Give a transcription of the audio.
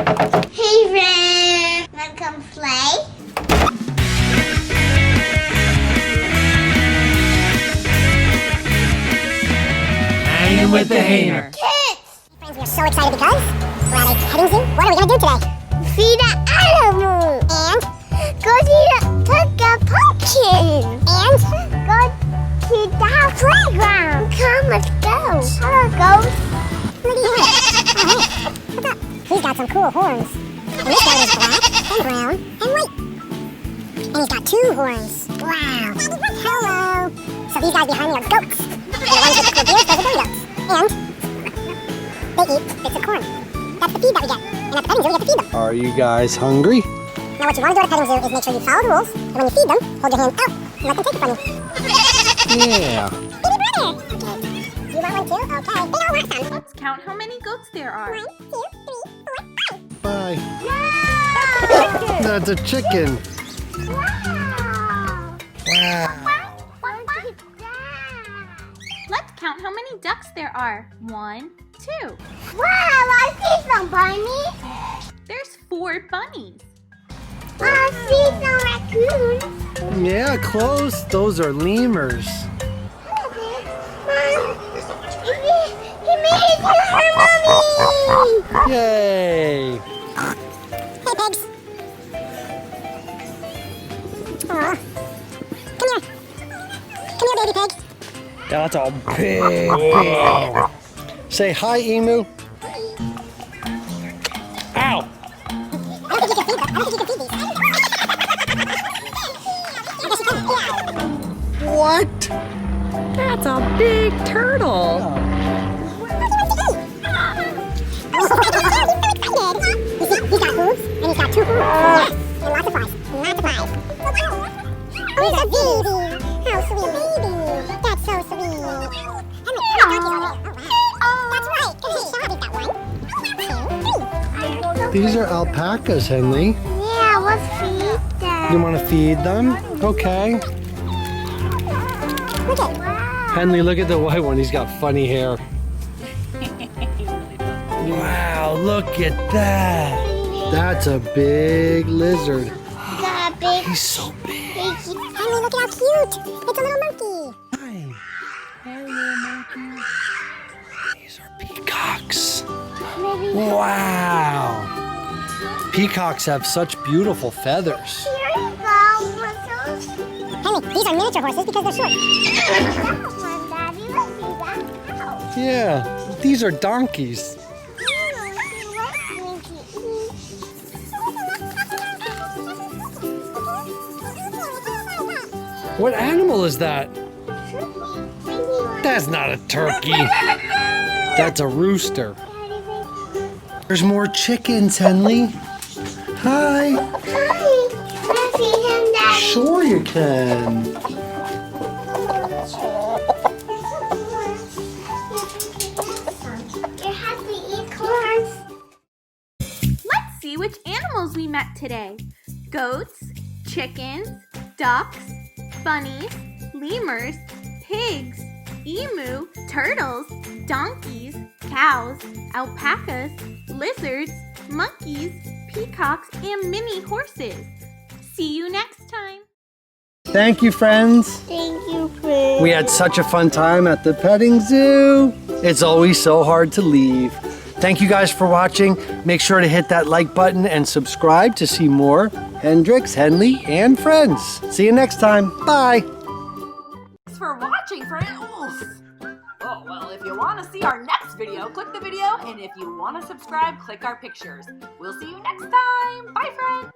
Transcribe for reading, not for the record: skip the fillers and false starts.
Hey, friend. Wanna come play? Hanging with the Hainer. Kids! Friends, we are so excited because we're at a petting zoo. What are we going to do today? Feed the animal. And Go pick a pumpkin. And Go to the playground. Come, let's go. Hello, ghost. look at What's up? He's got some cool horns. And this guy is black and brown and white. And he's got 2 horns. Wow. Hello. So these guys behind me are goats. And the ones with the cool beards, those are the goats. And they eat bits of corn. That's the feed that we get. And at the petting zoo, we get to feed them. Are you guys hungry? Now what you want to do at a petting zoo is make sure you follow the rules. And when you feed them, hold your hand out and let them take it from you. Yeah. Baby brother. Okay. You want one too? Okay. They all want some. Let's count how many goats there are. 1, 2, 3, 4, 5. Bye. Wow. That's a chicken. Wow. Let's count how many ducks there are. 1, 2. Wow, I see some bunnies. There's 4 bunnies. I see some raccoons. Yeah, close. Those are lemurs. He made it to her mommy. Yay. Hey, pigs. Aw. Come here. Come here, baby pig. That's a big pig. Say hi, emu. Ow. I don't think you can feed them. I don't think you can feed these. I guess you can. Yeah. What? That's a big turtle. He's got hooves and he's got 2 hooves. Yes, and lots of flies. Lots of flies. Oh, he's a baby. How sweet, baby. That's so sweet. And how many donkeys are there? Oh, wow. That's right. Hey, Shelby's got 1, 2, 3. These are alpacas, Henley. Yeah, let's feed them. You want to feed them? Okay. Look at Henley, look at the white one. He's got funny hair. Wow, look at that. That's a big lizard. Got a big He's so big. Henry, look at how cute. It's a little monkey. Hi. Hello, monkey. These are peacocks. Wow. Peacocks have such beautiful feathers. Here you go, whistles. Henry, these are miniature horses because they're short. Daddy, let's see that. Ow. Yeah, these are donkeys. What animal is that? That's not a turkey. That's a rooster. There's more chickens, Henley. Hi. Let's feed him, Daddy. Sure you can. You have to eat corn. Let's see which animals we met today. Goats, chickens, ducks, bunnies, lemurs, pigs, emu, turtles, donkeys, cows, alpacas, lizards, monkeys, peacocks, and mini horses. See you next time. Thank you, friends. Thank you, friend. We had such a fun time at the petting zoo. It's always so hard to leave. Thank you guys for watching. Make sure to hit that like button and subscribe to see more Hendrix, Henley, and friends. See you next time. Bye. Thanks for watching, friends. Oh, well, if you want to see our next video, click the video. And if you want to subscribe, click our pictures. We'll see you next time. Bye, friends.